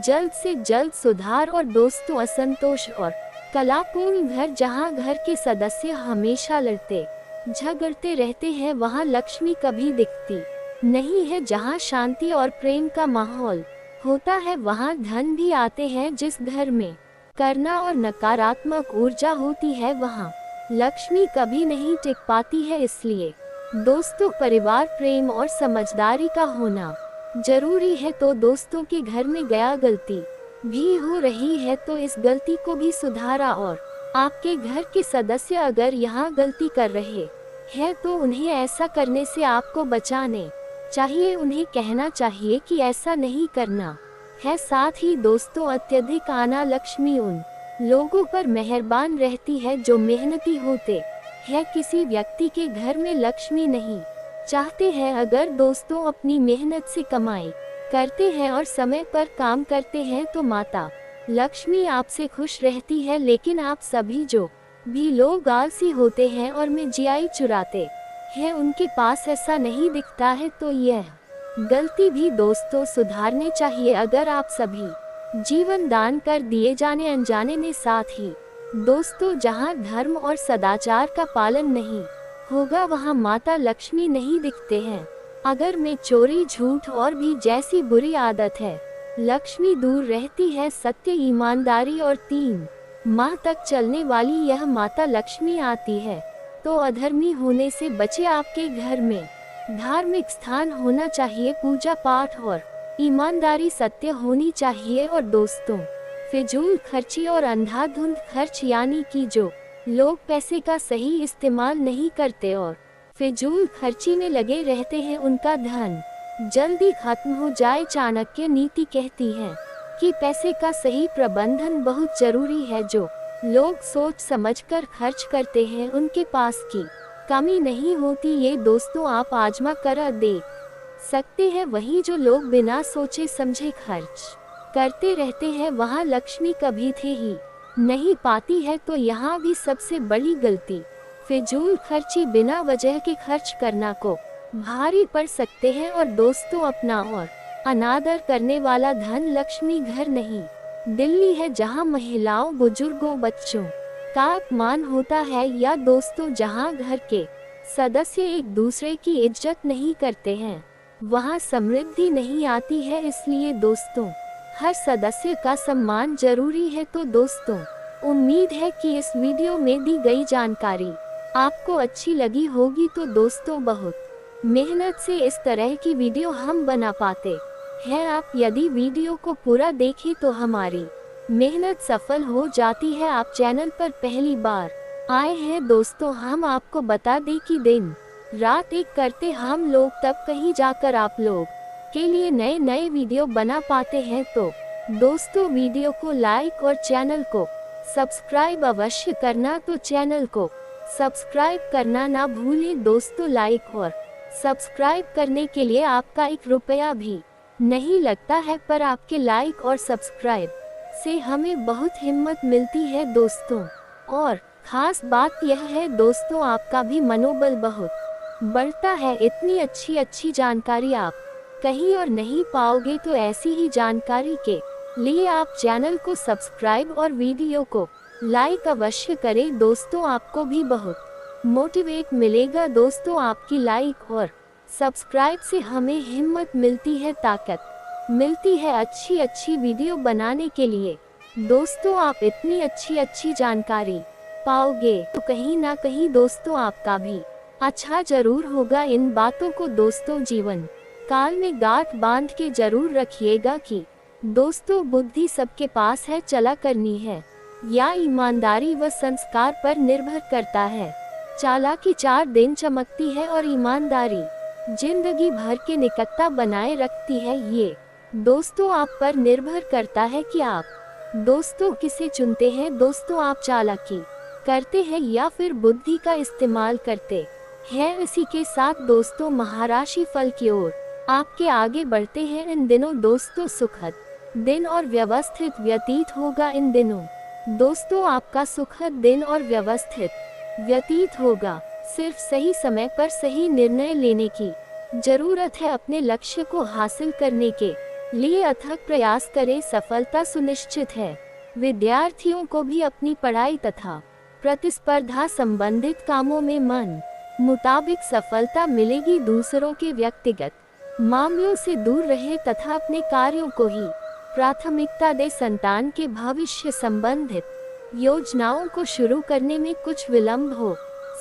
Speaker 1: जल्द से जल्द सुधार। और दोस्तों, असंतोष और कलापूर्ण घर, जहां घर के सदस्य हमेशा लड़ते झगड़ते रहते हैं, वहां लक्ष्मी कभी दिखती नहीं है। जहां शांति और प्रेम का माहौल होता है, वहां धन भी आते हैं। जिस घर में करना और नकारात्मक ऊर्जा होती है, वहां लक्ष्मी कभी नहीं टिक पाती है। इसलिए दोस्तों, परिवार, प्रेम और समझदारी का होना जरूरी है। तो दोस्तों के घर में गया गलती भी हो रही है तो इस गलती को भी सुधारा। और आपके घर के सदस्य अगर यहाँ गलती कर रहे हैं तो उन्हें ऐसा करने से आपको बचाने चाहिए। उन्हें कहना चाहिए कि ऐसा नहीं करना है। साथ ही दोस्तों, अत्यधिक आना लक्ष्मी उन लोगों पर मेहरबान रहती है जो मेहनती होते हैं। किसी व्यक्ति के घर में लक्ष्मी नहीं चाहते हैं। अगर दोस्तों अपनी मेहनत से कमाई करते हैं और समय पर काम करते हैं तो माता लक्ष्मी आपसे खुश रहती है। लेकिन आप सभी जो भी लोग आलसी होते हैं और में जियाई चुराते हैं, उनके पास ऐसा नहीं दिखता है, तो यह गलती भी दोस्तों सुधारने चाहिए। अगर आप सभी जीवन दान कर दिए जाने अनजाने में, साथ ही दोस्तों जहां धर्म और सदाचार का पालन नहीं होगा, वहां माता लक्ष्मी नहीं दिखते हैं। अगर में चोरी, झूठ और भी जैसी बुरी आदत है, लक्ष्मी दूर रहती है। सत्य, ईमानदारी और 3 माह तक चलने वाली यह माता लक्ष्मी आती है। तो अधर्मी होने से बचे। आपके घर में धार्मिक स्थान होना चाहिए, पूजा पाठ और ईमानदारी, सत्य होनी चाहिए। और दोस्तों, फिजूल खर्ची और अंधाधुंध खर्च, यानी कि जो लोग पैसे का सही इस्तेमाल नहीं करते और फिजूल खर्ची में लगे रहते हैं, उनका धन जल्दी खत्म हो जाए। चाणक्य नीति कहती है कि पैसे का सही प्रबंधन बहुत जरूरी है। जो लोग सोच समझकर खर्च करते हैं, उनके पास की कमी नहीं होती। ये दोस्तों आप आजमा कर देख सकते हैं। वहीं जो लोग बिना सोचे समझे खर्च करते रहते हैं, वहां लक्ष्मी कभी थे ही नहीं पाती है। तो यहाँ भी सबसे बड़ी गलती फिजूल खर्ची, बिना वजह के खर्च करना को भारी पड़ सकते हैं। और दोस्तों, अपना और अनादर करने वाला धन लक्ष्मी घर नहीं, दिल्ली है, जहां महिलाओं, बुजुर्गों, बच्चों का अपमान होता है। या दोस्तों, जहां घर के सदस्य एक दूसरे की इज्जत नहीं करते हैं, वहां समृद्धि नहीं आती है। इसलिए दोस्तों, हर सदस्य का सम्मान जरूरी है। तो दोस्तों, उम्मीद है कि इस वीडियो में दी गई जानकारी आपको अच्छी लगी होगी। तो दोस्तों, बहुत मेहनत से इस तरह की वीडियो हम बना पाते हैं। आप यदि वीडियो को पूरा देखें तो हमारी मेहनत सफल हो जाती है। आप चैनल पर पहली बार आए हैं दोस्तों, हम आपको बता दें कि दिन रात एक करते हम लोग, तब कहीं जाकर आप लोग के लिए नए नए वीडियो बना पाते हैं। तो दोस्तों, वीडियो को लाइक और चैनल को सब्सक्राइब अवश्य करना। तो चैनल को सब्सक्राइब करना ना भूलें दोस्तों। लाइक और सब्सक्राइब करने के लिए आपका 1 रुपया भी नहीं लगता है, पर आपके लाइक और सब्सक्राइब से हमें बहुत हिम्मत मिलती है दोस्तों। और खास बात यह है दोस्तों, आपका भी मनोबल बहुत बढ़ता है। इतनी अच्छी जानकारी आप कहीं और नहीं पाओगे। तो ऐसी ही जानकारी के लिए आप चैनल को सब्सक्राइब और वीडियो को लाइक अवश्य करें दोस्तों। आपको भी बहुत मोटिवेट मिलेगा दोस्तों। आपकी लाइक और सब्सक्राइब से हमें हिम्मत मिलती है, ताकत मिलती है अच्छी वीडियो बनाने के लिए। दोस्तों, आप इतनी अच्छी जानकारी पाओगे तो कहीं ना कहीं दोस्तों आपका भी अच्छा जरूर होगा। इन बातों को दोस्तों जीवन काल में गांठ बांध के जरूर रखिएगा कि दोस्तों, बुद्धि सबके पास है, चला करनी है या ईमानदारी व संस्कार पर निर्भर करता है। चालाकी 4 दिन चमकती है और ईमानदारी जिंदगी भर के निकटता बनाए रखती है। ये दोस्तों आप पर निर्भर करता है कि आप दोस्तों किसे चुनते हैं। दोस्तों, आप चालाकी करते हैं या फिर बुद्धि का इस्तेमाल करते हैं। इसी के साथ दोस्तों, महाराशि फल की ओर आपके आगे बढ़ते हैं। इन दिनों दोस्तों सुखद दिन और व्यवस्थित व्यतीत होगा इन दिनों। दोस्तों, आपका सुखद दिन और व्यवस्थित व्यतीत होगा। सिर्फ सही समय पर सही निर्णय लेने की जरूरत है। अपने लक्ष्य को हासिल करने के लिए अथक प्रयास करें, सफलता सुनिश्चित है। विद्यार्थियों को भी अपनी पढ़ाई तथा प्रतिस्पर्धा संबंधित कामों में मन मुताबिक सफलता मिलेगी। दूसरों के व्यक्तिगत मामलों से दूर रहे तथा अपने कार्यों को ही प्राथमिकता दे। संतान के भविष्य संबंधित योजनाओं को शुरू करने में कुछ विलंब हो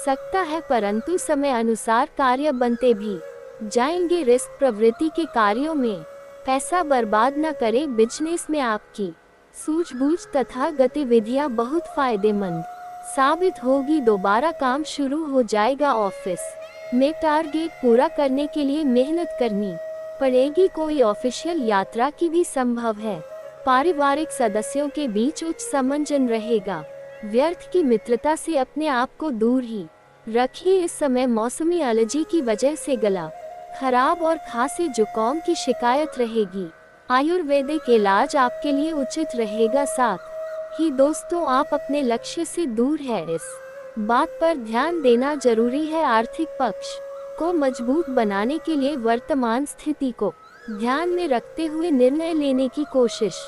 Speaker 1: सकता है, परंतु समय अनुसार कार्य बनते भी जाएंगे। रिस्क प्रवृत्ति के कार्यों में पैसा बर्बाद न करें। बिजनेस में आपकी सूझबूझ तथा गतिविधियां बहुत फायदेमंद साबित होगी। दोबारा काम शुरू हो जाएगा। ऑफिस में टारगेट पूरा करने के लिए मेहनत करनी पड़ेगी। कोई ऑफिशियल यात्रा की भी संभव है। पारिवारिक सदस्यों के बीच उच्च समंजन रहेगा। व्यर्थ की मित्रता से अपने आप को दूर ही रखिए। इस समय मौसमी एलर्जी की वजह से गला खराब और खांसी जुकाम की शिकायत रहेगी। आयुर्वेदिक इलाज आपके लिए उचित रहेगा। साथ ही दोस्तों, आप अपने लक्ष्य से दूर है, इस बात पर ध्यान देना जरूरी है। आर्थिक पक्ष को मजबूत बनाने के लिए वर्तमान स्थिति को ध्यान में रखते हुए निर्णय लेने की कोशिश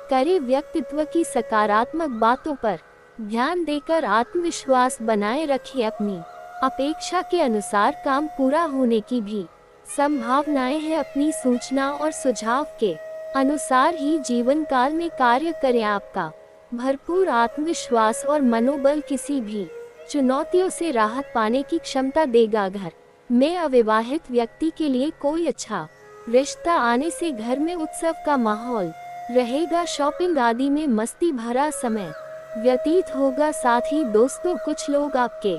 Speaker 1: करें। व्यक्तित्व की सकारात्मक बातों पर ध्यान देकर आत्मविश्वास बनाए रखिए। अपनी अपेक्षा के अनुसार काम पूरा होने की भी संभावनाएं हैं। अपनी सूचना और सुझाव के अनुसार ही जीवन काल में कार्य करें। आपका भरपूर आत्मविश्वास और मनोबल किसी भी चुनौतियों से राहत पाने की क्षमता देगा। घर में अविवाहित व्यक्ति के लिए कोई अच्छा रिश्ता आने से घर में उत्सव का माहौल रहेगा। शॉपिंग आदि में मस्ती भरा समय व्यतीत होगा। साथ ही दोस्तों, कुछ लोग आपके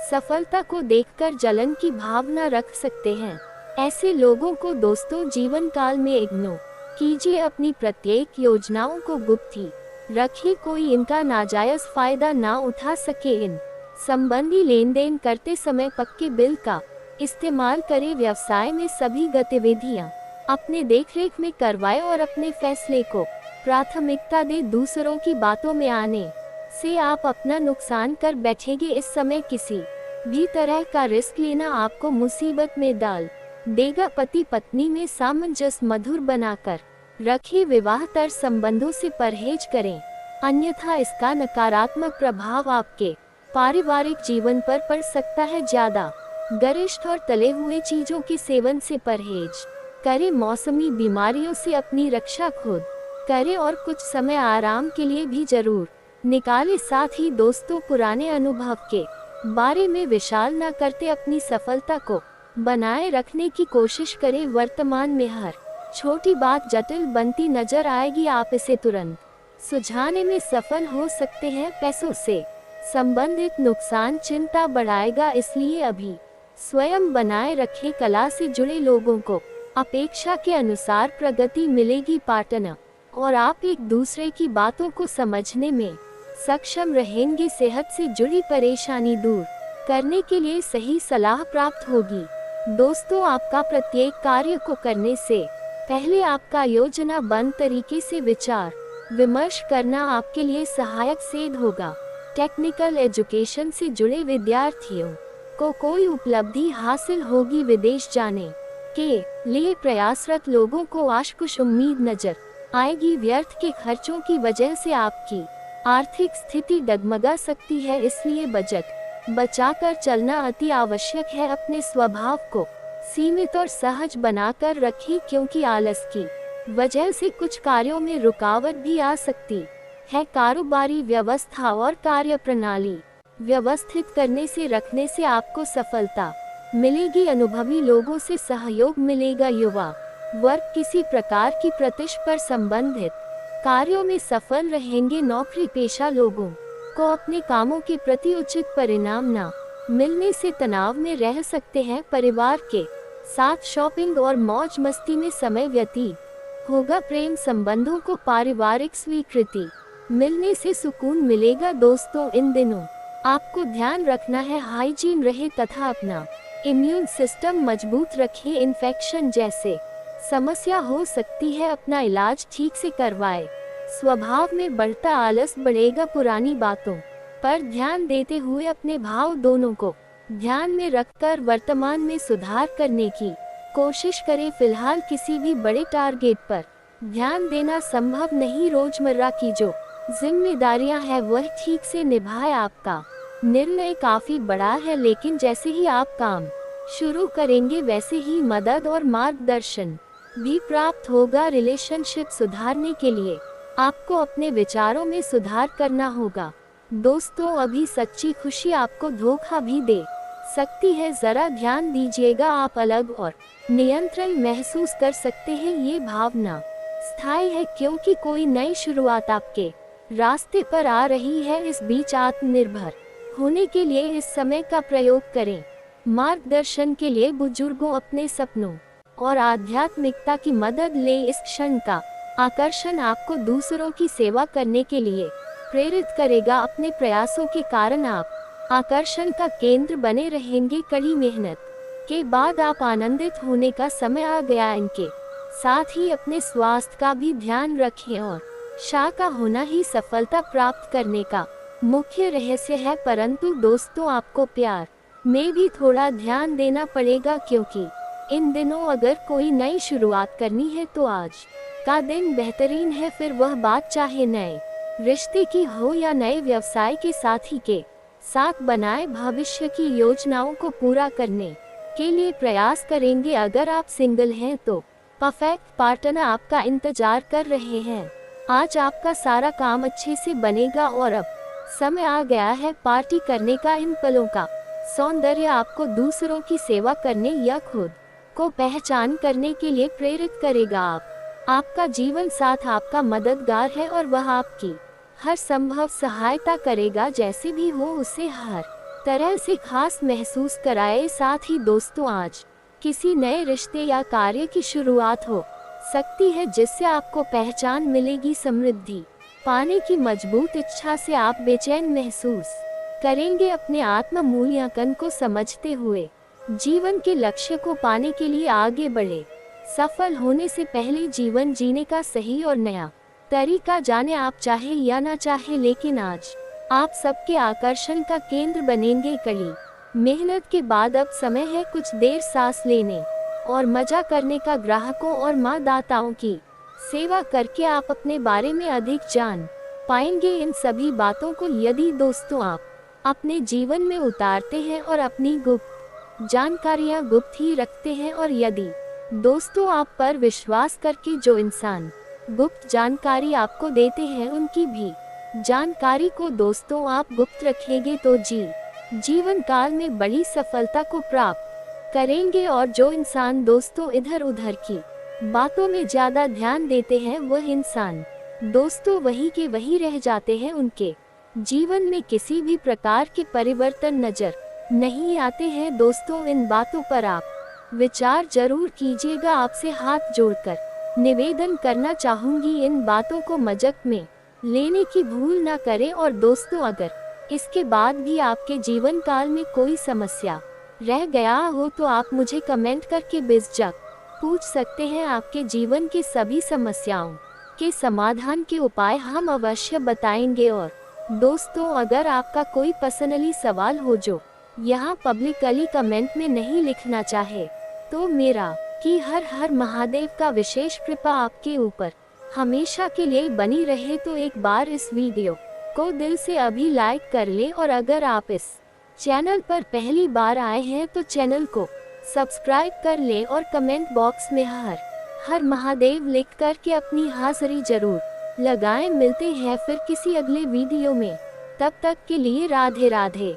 Speaker 1: सफलता को देखकर जलन की भावना रख सकते हैं। ऐसे लोगों को दोस्तों जीवन काल में इग्नोर कीजिए। अपनी प्रत्येक योजनाओं को गुप्त ही रखिए, कोई इनका नाजायज फायदा ना उठा सके। इन संबंधी लेन देन करते समय पक्के बिल का इस्तेमाल करें। व्यवसाय में सभी गतिविधियां अपने देखरेख में करवाएं और अपने फैसले को प्राथमिकता दें। दूसरों की बातों में आने से आप अपना नुकसान कर बैठेंगे। इस समय किसी भी तरह का रिस्क लेना आपको मुसीबत में डाल देगा। पति पत्नी में सामंजस्य मधुर बनाकर रखिए। विवाहतर संबंधों से परहेज करें, अन्यथा इसका नकारात्मक प्रभाव आपके पारिवारिक जीवन पर पड़ सकता है। ज्यादा गरिष्ठ और तले हुए चीजों के सेवन से परहेज करें। मौसमी बीमारियों से अपनी रक्षा खुद करें और कुछ समय आराम के लिए भी जरूर निकालें। साथ ही दोस्तों, पुराने अनुभव के बारे में विचार न करते अपनी सफलता को बनाए रखने की कोशिश करें। वर्तमान में हर छोटी बात जटिल बनती नजर आएगी। आप इसे तुरंत सुलझाने में सफल हो सकते हैं। पैसों से संबंधित नुकसान चिंता बढ़ाएगा, इसलिए अभी स्वयं बनाए रखें। कला से जुड़े लोगों को अपेक्षा के अनुसार प्रगति मिलेगी। पार्टनर और आप एक दूसरे की बातों को समझने में सक्षम रहेंगे। सेहत से जुड़ी परेशानी दूर करने के लिए सही सलाह प्राप्त होगी। दोस्तों, आपका प्रत्येक कार्य को करने से पहले आपका योजनाबद्ध तरीके से विचार विमर्श करना आपके लिए सहायक सिद्ध होगा। टेक्निकल एजुकेशन से जुड़े विद्यार्थियों को कोई उपलब्धि हासिल होगी। विदेश जाने के लिए प्रयासरत लोगों को आशा कुछ उम्मीद नजर आएगी। व्यर्थ के खर्चों की वजह से आपकी आर्थिक स्थिति डगमगा सकती है, इसलिए बजट बचाकर चलना अति आवश्यक है। अपने स्वभाव को सीमित और सहज बनाकर रखिए, क्योंकि आलस की वजह से कुछ कार्यों में रुकावट भी आ सकती है। कारोबारी व्यवस्था और कार्य प्रणाली व्यवस्थित करने से रखने से आपको सफलता मिलेगी। अनुभवी लोगों से सहयोग मिलेगा। युवा वर्ग किसी प्रकार की प्रतिष्ठा संबंधित कार्यों में सफल रहेंगे। नौकरी पेशा लोगों को अपने कामों के प्रति उचित परिणाम न मिलने से तनाव में रह सकते हैं। परिवार के साथ शॉपिंग और मौज मस्ती में समय व्यतीत होगा। प्रेम संबंधों को पारिवारिक स्वीकृति मिलने से सुकून मिलेगा। दोस्तों, इन दिनों आपको ध्यान रखना है हाइजीन रहे तथा अपना इम्यून सिस्टम मजबूत रखिए। इन्फेक्शन जैसे समस्या हो सकती है, अपना इलाज ठीक से करवाए। स्वभाव में बढ़ता आलस बढ़ेगा, पुरानी बातों पर ध्यान देते हुए अपने भाव दोनों को ध्यान में रखकर वर्तमान में सुधार करने की कोशिश करें। फिलहाल किसी भी बड़े टारगेट पर ध्यान देना संभव नहीं। रोजमर्रा की जो जिम्मेदारियां हैं वह ठीक से निभाए। आपका निर्णय काफी बड़ा है, लेकिन जैसे ही आप काम शुरू करेंगे वैसे ही मदद और मार्गदर्शन भी प्राप्त होगा। रिलेशनशिप सुधारने के लिए आपको अपने विचारों में सुधार करना होगा। दोस्तों, अभी सच्ची खुशी आपको धोखा भी दे सकती है, जरा ध्यान दीजिएगा। आप अलग और नियंत्रण महसूस कर सकते हैं। ये भावना स्थायी है क्योंकि कोई नई शुरुआत आपके रास्ते पर आ रही है। इस बीच आत्मनिर्भर होने के लिए इस समय का प्रयोग करें। मार्गदर्शन के लिए बुजुर्गों, अपने सपनों और आध्यात्मिकता की मदद ले। इस क्षण का आकर्षण आपको दूसरों की सेवा करने के लिए प्रेरित करेगा। अपने प्रयासों के कारण आप आकर्षण का केंद्र बने रहेंगे। कड़ी मेहनत के बाद आप आनंदित होने का समय आ गया। इनके साथ ही अपने स्वास्थ्य का भी ध्यान रखें और शाका होना ही सफलता प्राप्त करने का मुख्य रहस्य है। परंतु दोस्तों, आपको प्यार में भी थोड़ा ध्यान देना पड़ेगा, क्योंकि इन दिनों अगर कोई नई शुरुआत करनी है तो आज का दिन बेहतरीन है। फिर वह बात चाहे नए रिश्ते की हो या नए व्यवसाय के साथी के साथ बनाए, भविष्य की योजनाओं को पूरा करने के लिए प्रयास करेंगे। अगर आप सिंगल हैं तो परफेक्ट पार्टनर आपका इंतजार कर रहे हैं। आज आपका सारा काम अच्छे से बनेगा और अब समय आ गया है पार्टी करने का। इन पलों का सौंदर्य आपको दूसरों की सेवा करने या खुद को पहचान करने के लिए प्रेरित करेगा। आपका जीवन साथ आपका मददगार है और वह आपकी हर संभव सहायता करेगा। जैसे भी हो उसे हर तरह से खास महसूस कराए। साथ ही दोस्तों, आज किसी नए रिश्ते या कार्य की शुरुआत हो सकती है जिससे आपको पहचान मिलेगी। समृद्धि पाने की मजबूत इच्छा से आप बेचैन महसूस करेंगे। अपने आत्म मूल्यांकन को समझते हुए जीवन के लक्ष्य को पाने के लिए आगे बढ़े। सफल होने से पहले जीवन जीने का सही और नया तरीका जाने। आप चाहे या ना चाहे, लेकिन आज आप सबके आकर्षण का केंद्र बनेंगे। कड़ी मेहनत के बाद अब समय है कुछ देर सांस लेने और मजा करने का। ग्राहकों और मादाताओं की सेवा करके आप अपने बारे में अधिक जान पाएंगे। इन सभी बातों को यदि दोस्तों आप अपने जीवन में उतारते हैं और अपनी गुप्त जानकारियां गुप्त ही रखते हैं, और यदि दोस्तों आप पर विश्वास करके जो इंसान गुप्त जानकारी आपको देते हैं उनकी भी जानकारी को दोस्तों आप गुप्त रखेंगे तो जीवन काल में बड़ी सफलता को प्राप्त करेंगे। और जो इंसान दोस्तों इधर उधर की बातों में ज्यादा ध्यान देते हैं वह इंसान दोस्तों वही के वही रह जाते हैं। उनके जीवन में किसी भी प्रकार के परिवर्तन नजर नहीं आते हैं। दोस्तों, इन बातों पर आप विचार जरूर कीजिएगा। आपसे हाथ जोड़कर निवेदन करना चाहूंगी, इन बातों को मजाक में लेने की भूल ना करें। और दोस्तों, अगर इसके बाद भी आपके जीवन काल में कोई समस्या रह गया हो तो आप मुझे कमेंट करके बेझिझक पूछ सकते हैं। आपके जीवन की सभी समस्याओं के समाधान के उपाय हम अवश्य बताएंगे। और दोस्तों, अगर आपका कोई पर्सनली सवाल हो जो यहाँ पब्लिकली कमेंट में नहीं लिखना चाहे तो मेरा कि हर हर महादेव का विशेष कृपा आपके ऊपर हमेशा के लिए बनी रहे। तो एक बार इस वीडियो को दिल से अभी लाइक कर ले, और अगर आप इस चैनल पर पहली बार आए हैं तो चैनल को सब्सक्राइब कर ले और कमेंट बॉक्स में हर हर महादेव लिख कर के अपनी हाजिरी जरूर लगाएं। मिलते हैं फिर किसी अगले वीडियो में, तब तक के लिए राधे राधे।